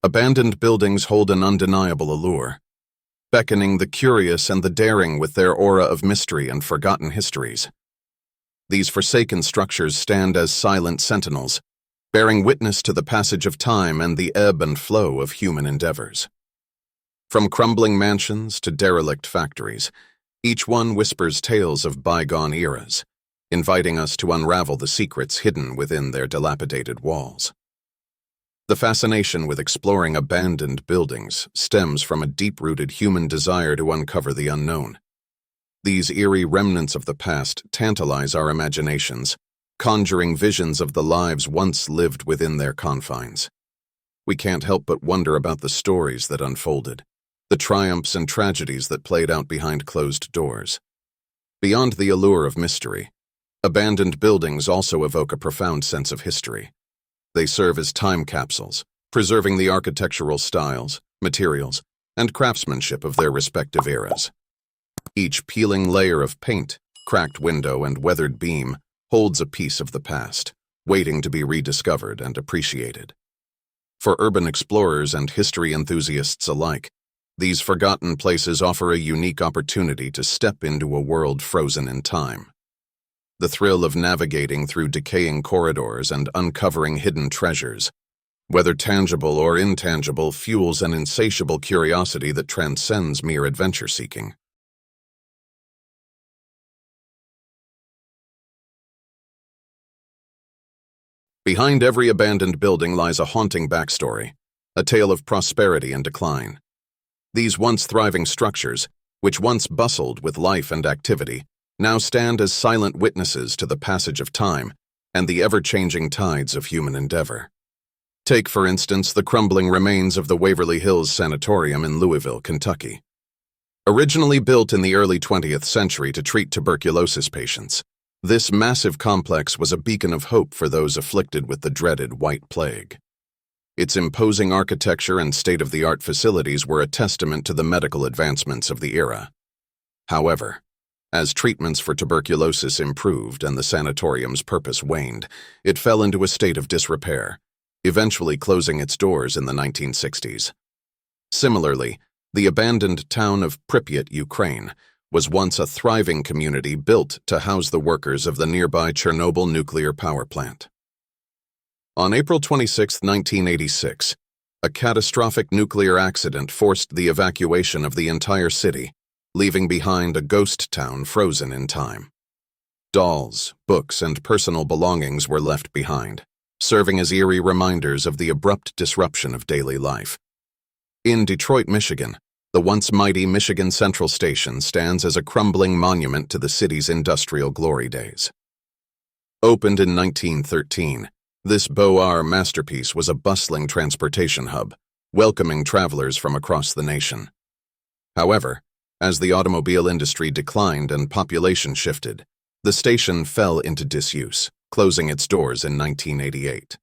Abandoned buildings hold an undeniable allure, beckoning the curious and the daring with their aura of mystery and forgotten histories. These forsaken structures stand as silent sentinels, bearing witness to the passage of time and the ebb and flow of human endeavors. From crumbling mansions to derelict factories, each one whispers tales of bygone eras, inviting us to unravel the secrets hidden within their dilapidated walls. The fascination with exploring abandoned buildings stems from a deep-rooted human desire to uncover the unknown. These eerie remnants of the past tantalize our imaginations, conjuring visions of the lives once lived within their confines. We can't help but wonder about the stories that unfolded, the triumphs and tragedies that played out behind closed doors. Beyond the allure of mystery, abandoned buildings also evoke a profound sense of history. They serve as time capsules, preserving the architectural styles, materials, and craftsmanship of their respective eras. Each peeling layer of paint, cracked window, and weathered beam holds a piece of the past, waiting to be rediscovered and appreciated. For urban explorers and history enthusiasts alike, these forgotten places offer a unique opportunity to step into a world frozen in time. The thrill of navigating through decaying corridors and uncovering hidden treasures, whether tangible or intangible, fuels an insatiable curiosity that transcends mere adventure-seeking. Behind every abandoned building lies a haunting backstory, a tale of prosperity and decline. These once thriving structures, which once bustled with life and activity, now stand as silent witnesses to the passage of time and the ever-changing tides of human endeavor. Take, for instance, the crumbling remains of the Waverly Hills Sanatorium in Louisville, Kentucky. Originally built in the early 20th century to treat tuberculosis patients, this massive complex was a beacon of hope for those afflicted with the dreaded White Plague. Its imposing architecture and state-of-the-art facilities were a testament to the medical advancements of the era. However, as treatments for tuberculosis improved and the sanatorium's purpose waned, it fell into a state of disrepair, eventually closing its doors in the 1960s. Similarly, the abandoned town of Pripyat, Ukraine, was once a thriving community built to house the workers of the nearby Chernobyl nuclear power plant. On April 26, 1986, a catastrophic nuclear accident forced the evacuation of the entire city, leaving behind a ghost town frozen in time. Dolls, books, and personal belongings were left behind, serving as eerie reminders of the abrupt disruption of daily life. In Detroit, Michigan, the once mighty Michigan Central Station stands as a crumbling monument to the city's industrial glory days. Opened in 1913, this Beaux-Arts masterpiece was a bustling transportation hub, welcoming travelers from across the nation. However, as the automobile industry declined and population shifted, the station fell into disuse, closing its doors in 1988.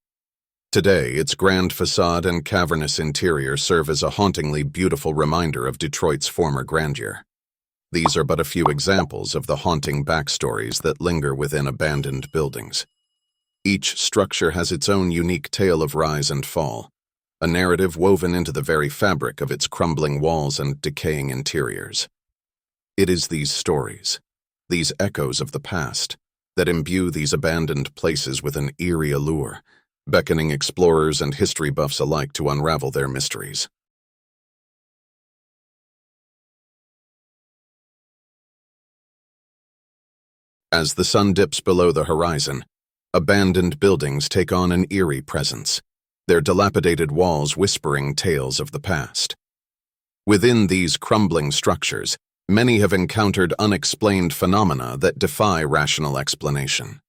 Today, its grand facade and cavernous interior serve as a hauntingly beautiful reminder of Detroit's former grandeur. These are but a few examples of the haunting backstories that linger within abandoned buildings. Each structure has its own unique tale of rise and fall, a narrative woven into the very fabric of its crumbling walls and decaying interiors. It is these stories, these echoes of the past, that imbue these abandoned places with an eerie allure, beckoning explorers and history buffs alike to unravel their mysteries. As the sun dips below the horizon, abandoned buildings take on an eerie presence, their dilapidated walls whispering tales of the past. Within these crumbling structures, many have encountered unexplained phenomena that defy rational explanation.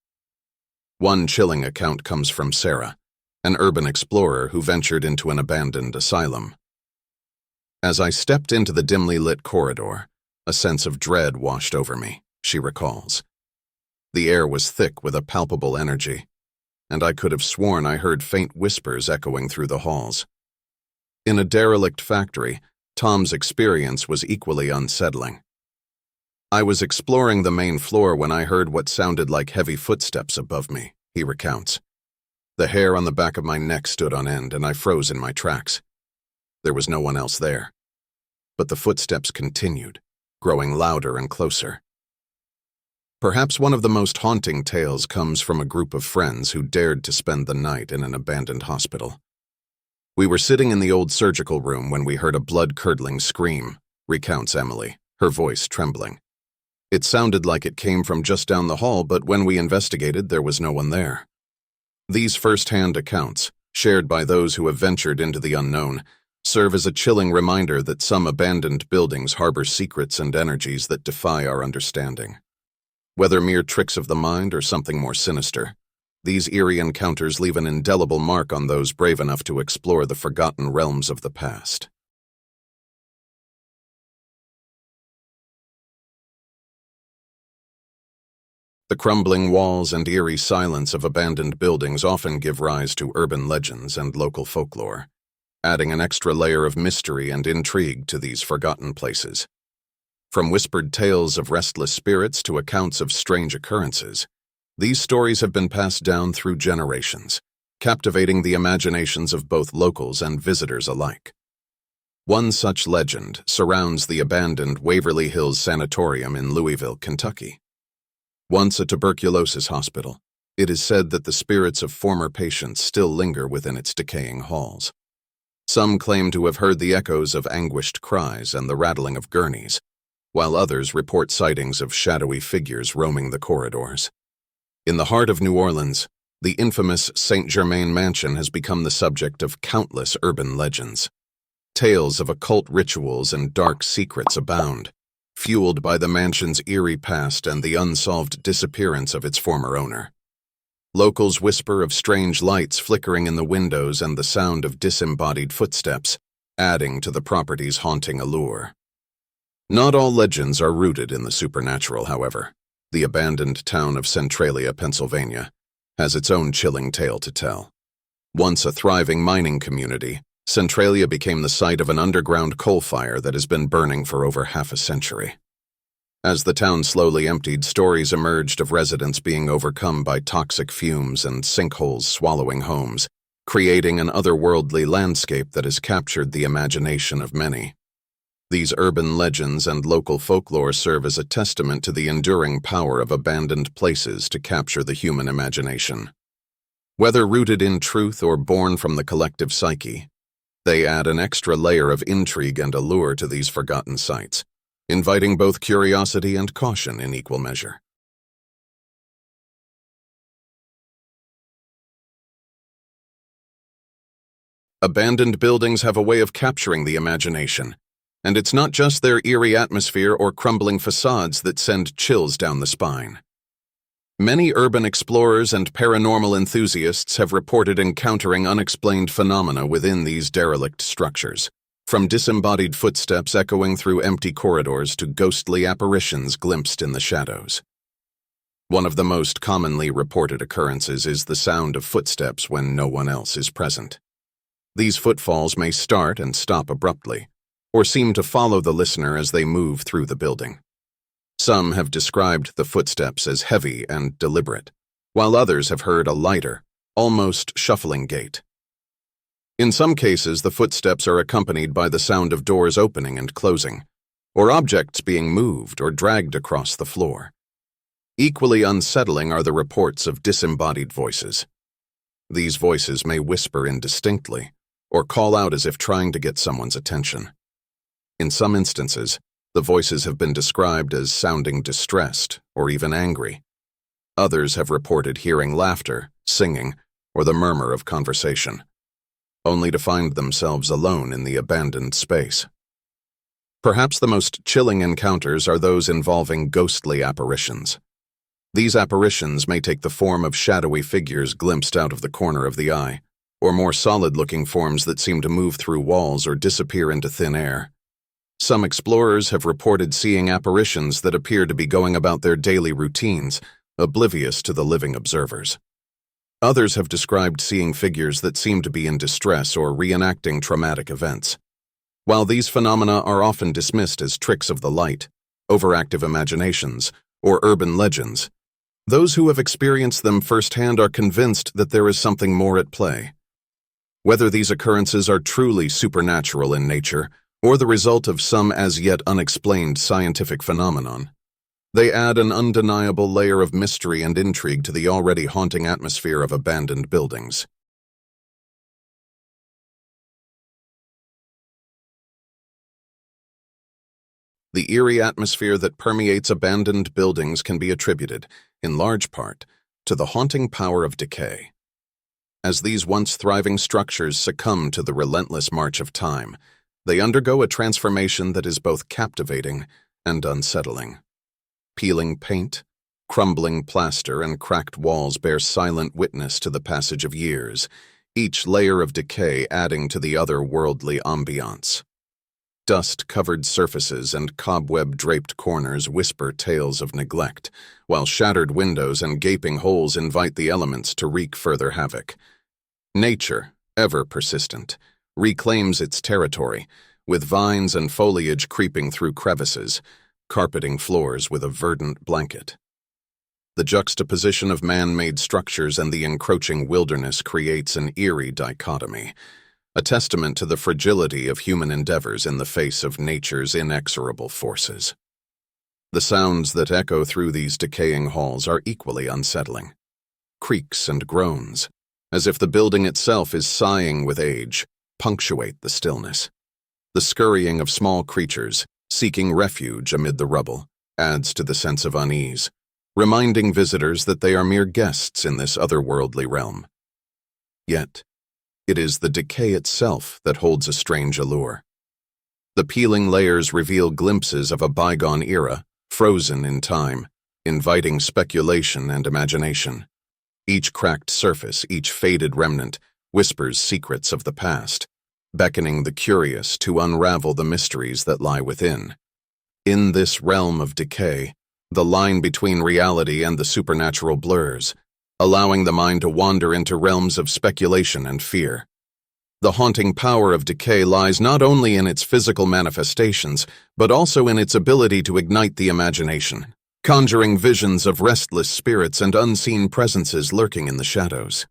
One chilling account comes from Sarah, an urban explorer who ventured into an abandoned asylum. As I stepped into the dimly lit corridor, a sense of dread washed over me, she recalls. The air was thick with a palpable energy, and I could have sworn I heard faint whispers echoing through the halls. In a derelict factory, Tom's experience was equally unsettling. I was exploring the main floor when I heard what sounded like heavy footsteps above me, he recounts. The hair on the back of my neck stood on end, and I froze in my tracks, There was no one else there. But the footsteps continued, growing louder and closer. Perhaps one of the most haunting tales comes from a group of friends who dared to spend the night in an abandoned hospital. "We were sitting in the old surgical room when we heard a blood-curdling scream," recounts Emily, her voice trembling. "It sounded like it came from just down the hall, but when we investigated, there was no one there." These first-hand accounts, shared by those who have ventured into the unknown, serve as a chilling reminder that some abandoned buildings harbor secrets and energies that defy our understanding. Whether mere tricks of the mind or something more sinister, these eerie encounters leave an indelible mark on those brave enough to explore the forgotten realms of the past. The crumbling walls and eerie silence of abandoned buildings often give rise to urban legends and local folklore, adding an extra layer of mystery and intrigue to these forgotten places. From whispered tales of restless spirits to accounts of strange occurrences, these stories have been passed down through generations, captivating the imaginations of both locals and visitors alike. One such legend surrounds the abandoned Waverly Hills Sanatorium in Louisville, Kentucky. Once a tuberculosis hospital, it is said that the spirits of former patients still linger within its decaying halls. Some claim to have heard the echoes of anguished cries and the rattling of gurneys, while others report sightings of shadowy figures roaming the corridors. In the heart of New Orleans, the infamous Saint Germain Mansion has become the subject of countless urban legends. Tales of occult rituals and dark secrets abound, fueled by the mansion's eerie past and the unsolved disappearance of its former owner. Locals whisper of strange lights flickering in the windows and the sound of disembodied footsteps, adding to the property's haunting allure. Not all legends are rooted in the supernatural, however. The abandoned town of Centralia, Pennsylvania, has its own chilling tale to tell. Once a thriving mining community, Centralia became the site of an underground coal fire that has been burning for over half a century. As the town slowly emptied, stories emerged of residents being overcome by toxic fumes and sinkholes swallowing homes, creating an otherworldly landscape that has captured the imagination of many. These urban legends and local folklore serve as a testament to the enduring power of abandoned places to capture the human imagination. Whether rooted in truth or born from the collective psyche, they add an extra layer of intrigue and allure to these forgotten sites, inviting both curiosity and caution in equal measure. Abandoned buildings have a way of capturing the imagination, and it's not just their eerie atmosphere or crumbling facades that send chills down the spine. Many urban explorers and paranormal enthusiasts have reported encountering unexplained phenomena within these derelict structures, from disembodied footsteps echoing through empty corridors to ghostly apparitions glimpsed in the shadows. One of the most commonly reported occurrences is the sound of footsteps when no one else is present. These footfalls may start and stop abruptly, or seem to follow the listener as they move through the building. Some have described the footsteps as heavy and deliberate, while others have heard a lighter, almost shuffling gait. In some cases, the footsteps are accompanied by the sound of doors opening and closing, or objects being moved or dragged across the floor. Equally unsettling are the reports of disembodied voices. These voices may whisper indistinctly, or call out as if trying to get someone's attention. In some instances, the voices have been described as sounding distressed or even angry. Others have reported hearing laughter, singing, or the murmur of conversation, only to find themselves alone in the abandoned space. Perhaps the most chilling encounters are those involving ghostly apparitions. These apparitions may take the form of shadowy figures glimpsed out of the corner of the eye, or more solid-looking forms that seem to move through walls or disappear into thin air. Some explorers have reported seeing apparitions that appear to be going about their daily routines, oblivious to the living observers. Others have described seeing figures that seem to be in distress or reenacting traumatic events. While these phenomena are often dismissed as tricks of the light, overactive imaginations, or urban legends, those who have experienced them firsthand are convinced that there is something more at play. Whether these occurrences are truly supernatural in nature or the result of some as yet unexplained scientific phenomenon, they add an undeniable layer of mystery and intrigue to the already haunting atmosphere of abandoned buildings. The eerie atmosphere that permeates abandoned buildings can be attributed, in large part, to the haunting power of decay. As these once thriving structures succumb to the relentless march of time, they undergo a transformation that is both captivating and unsettling. Peeling paint, crumbling plaster, and cracked walls bear silent witness to the passage of years, each layer of decay adding to the otherworldly ambiance. Dust-covered surfaces and cobweb-draped corners whisper tales of neglect, while shattered windows and gaping holes invite the elements to wreak further havoc. Nature, ever persistent, reclaims its territory, with vines and foliage creeping through crevices, carpeting floors with a verdant blanket. The juxtaposition of man-made structures and the encroaching wilderness creates an eerie dichotomy, a testament to the fragility of human endeavors in the face of nature's inexorable forces. The sounds that echo through these decaying halls are equally unsettling. Creaks and groans, as if the building itself is sighing with age, punctuate the stillness. The scurrying of small creatures, seeking refuge amid the rubble, adds to the sense of unease, reminding visitors that they are mere guests in this otherworldly realm. Yet, it is the decay itself that holds a strange allure. The peeling layers reveal glimpses of a bygone era, frozen in time, inviting speculation and imagination. Each cracked surface, each faded remnant, whispers secrets of the past, beckoning the curious to unravel the mysteries that lie within. In this realm of decay, the line between reality and the supernatural blurs, allowing the mind to wander into realms of speculation and fear. The haunting power of decay lies not only in its physical manifestations, but also in its ability to ignite the imagination, conjuring visions of restless spirits and unseen presences lurking in the shadows.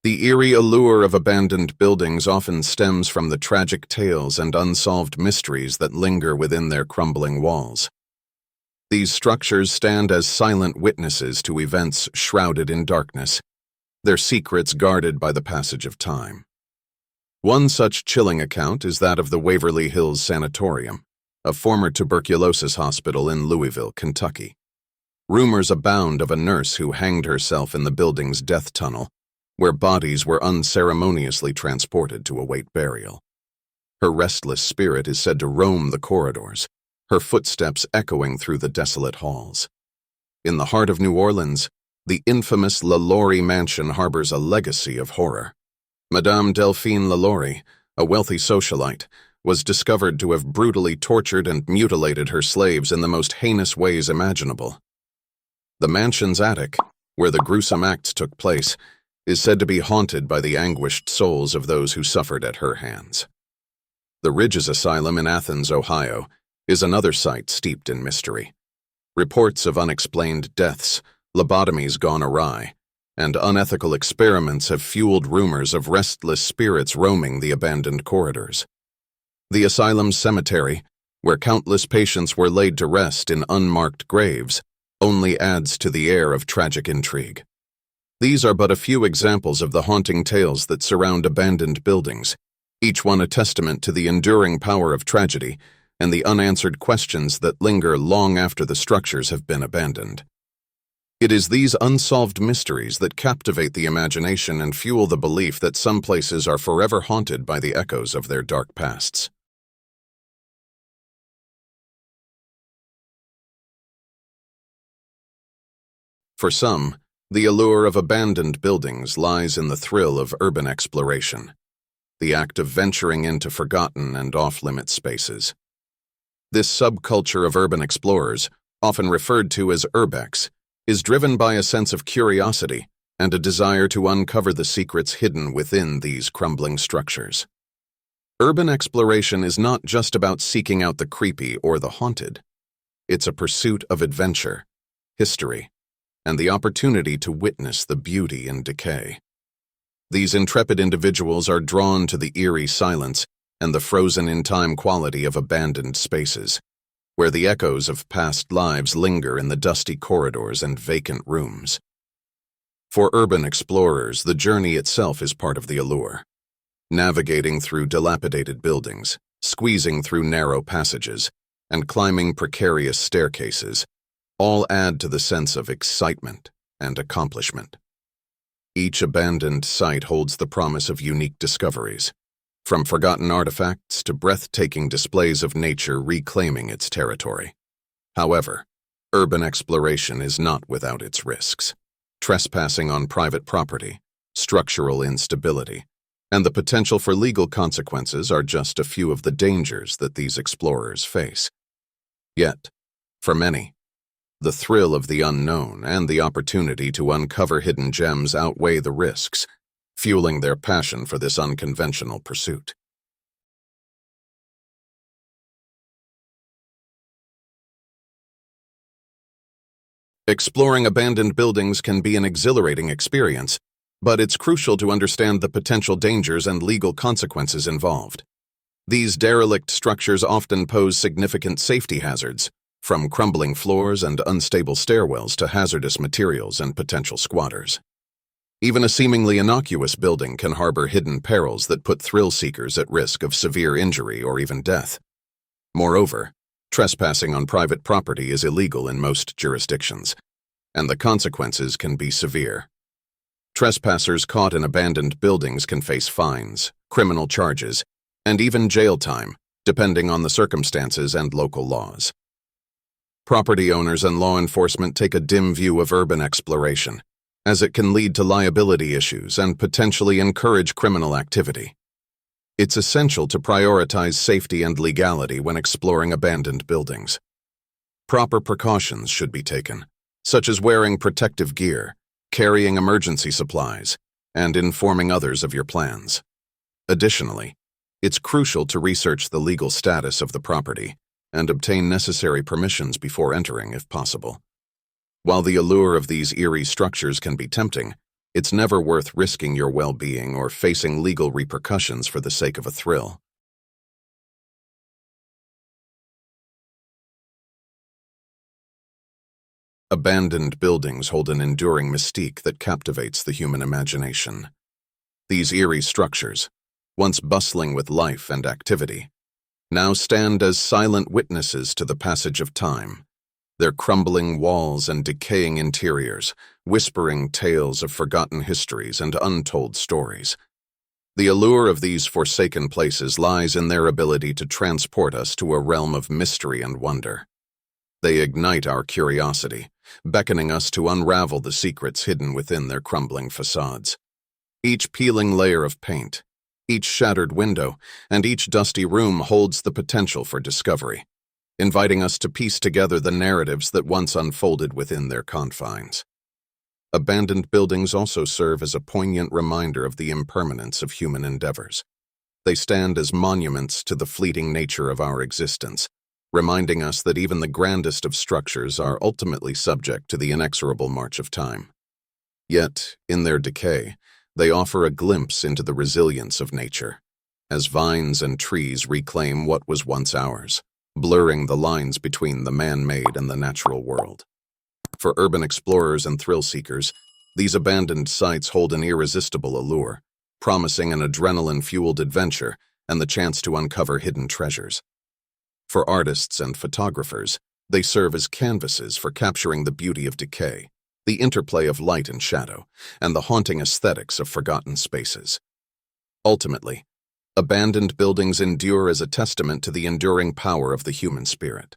The eerie allure of abandoned buildings often stems from the tragic tales and unsolved mysteries that linger within their crumbling walls. These structures stand as silent witnesses to events shrouded in darkness, their secrets guarded by the passage of time. One such chilling account is that of the Waverly Hills Sanatorium, a former tuberculosis hospital in Louisville, Kentucky. Rumors abound of a nurse who hanged herself in the building's death tunnel, where bodies were unceremoniously transported to await burial. Her restless spirit is said to roam the corridors, her footsteps echoing through the desolate halls. In the heart of New Orleans, the infamous LaLaurie mansion harbors a legacy of horror. Madame Delphine LaLaurie, a wealthy socialite, was discovered to have brutally tortured and mutilated her slaves in the most heinous ways imaginable. The mansion's attic, where the gruesome acts took place, is said to be haunted by the anguished souls of those who suffered at her hands. The Ridges Asylum in Athens, Ohio, is another site steeped in mystery. Reports of unexplained deaths, lobotomies gone awry, and unethical experiments have fueled rumors of restless spirits roaming the abandoned corridors. The asylum's cemetery, where countless patients were laid to rest in unmarked graves, only adds to the air of tragic intrigue. These are but a few examples of the haunting tales that surround abandoned buildings, each one a testament to the enduring power of tragedy and the unanswered questions that linger long after the structures have been abandoned. It is these unsolved mysteries that captivate the imagination and fuel the belief that some places are forever haunted by the echoes of their dark pasts. For some, the allure of abandoned buildings lies in the thrill of urban exploration, the act of venturing into forgotten and off-limit spaces. This subculture of urban explorers, often referred to as urbex, is driven by a sense of curiosity and a desire to uncover the secrets hidden within these crumbling structures. Urban exploration is not just about seeking out the creepy or the haunted. It's a pursuit of adventure, history, and the opportunity to witness the beauty in decay. These intrepid individuals are drawn to the eerie silence and the frozen-in-time quality of abandoned spaces, where the echoes of past lives linger in the dusty corridors and vacant rooms. For urban explorers, the journey itself is part of the allure. Navigating through dilapidated buildings, squeezing through narrow passages, and climbing precarious staircases, all add to the sense of excitement and accomplishment. Each abandoned site holds the promise of unique discoveries, from forgotten artifacts to breathtaking displays of nature reclaiming its territory. However, urban exploration is not without its risks. Trespassing on private property, structural instability, and the potential for legal consequences are just a few of the dangers that these explorers face. Yet, for many, the thrill of the unknown and the opportunity to uncover hidden gems outweigh the risks, fueling their passion for this unconventional pursuit. Exploring abandoned buildings can be an exhilarating experience, but it's crucial to understand the potential dangers and legal consequences involved. These derelict structures often pose significant safety hazards, from crumbling floors and unstable stairwells to hazardous materials and potential squatters. Even a seemingly innocuous building can harbor hidden perils that put thrill seekers at risk of severe injury or even death. Moreover, trespassing on private property is illegal in most jurisdictions, and the consequences can be severe. Trespassers caught in abandoned buildings can face fines, criminal charges, and even jail time, depending on the circumstances and local laws. Property owners and law enforcement take a dim view of urban exploration, as it can lead to liability issues and potentially encourage criminal activity. It's essential to prioritize safety and legality when exploring abandoned buildings. Proper precautions should be taken, such as wearing protective gear, carrying emergency supplies, and informing others of your plans. Additionally, it's crucial to research the legal status of the property and obtain necessary permissions before entering if possible. While the allure of these eerie structures can be tempting, it's never worth risking your well-being or facing legal repercussions for the sake of a thrill. Abandoned buildings hold an enduring mystique that captivates the human imagination. These eerie structures, once bustling with life and activity, now stand as silent witnesses to the passage of time, their crumbling walls and decaying interiors, whispering tales of forgotten histories and untold stories. The allure of these forsaken places lies in their ability to transport us to a realm of mystery and wonder. They ignite our curiosity, beckoning us to unravel the secrets hidden within their crumbling facades. Each peeling layer of paint, each shattered window, and each dusty room holds the potential for discovery, inviting us to piece together the narratives that once unfolded within their confines. Abandoned buildings also serve as a poignant reminder of the impermanence of human endeavors. They stand as monuments to the fleeting nature of our existence, reminding us that even the grandest of structures are ultimately subject to the inexorable march of time. Yet, in their decay, they offer a glimpse into the resilience of nature, as vines and trees reclaim what was once ours, blurring the lines between the man-made and the natural world. For urban explorers and thrill-seekers, these abandoned sites hold an irresistible allure, promising an adrenaline-fueled adventure and the chance to uncover hidden treasures. For artists and photographers, they serve as canvases for capturing the beauty of decay, the interplay of light and shadow, and the haunting aesthetics of forgotten spaces. Ultimately, abandoned buildings endure as a testament to the enduring power of the human spirit,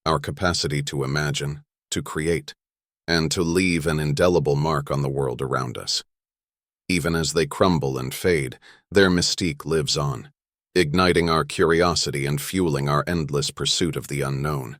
our capacity to imagine, to create, and to leave an indelible mark on the world around us. Even as they crumble and fade, their mystique lives on, igniting our curiosity and fueling our endless pursuit of the unknown.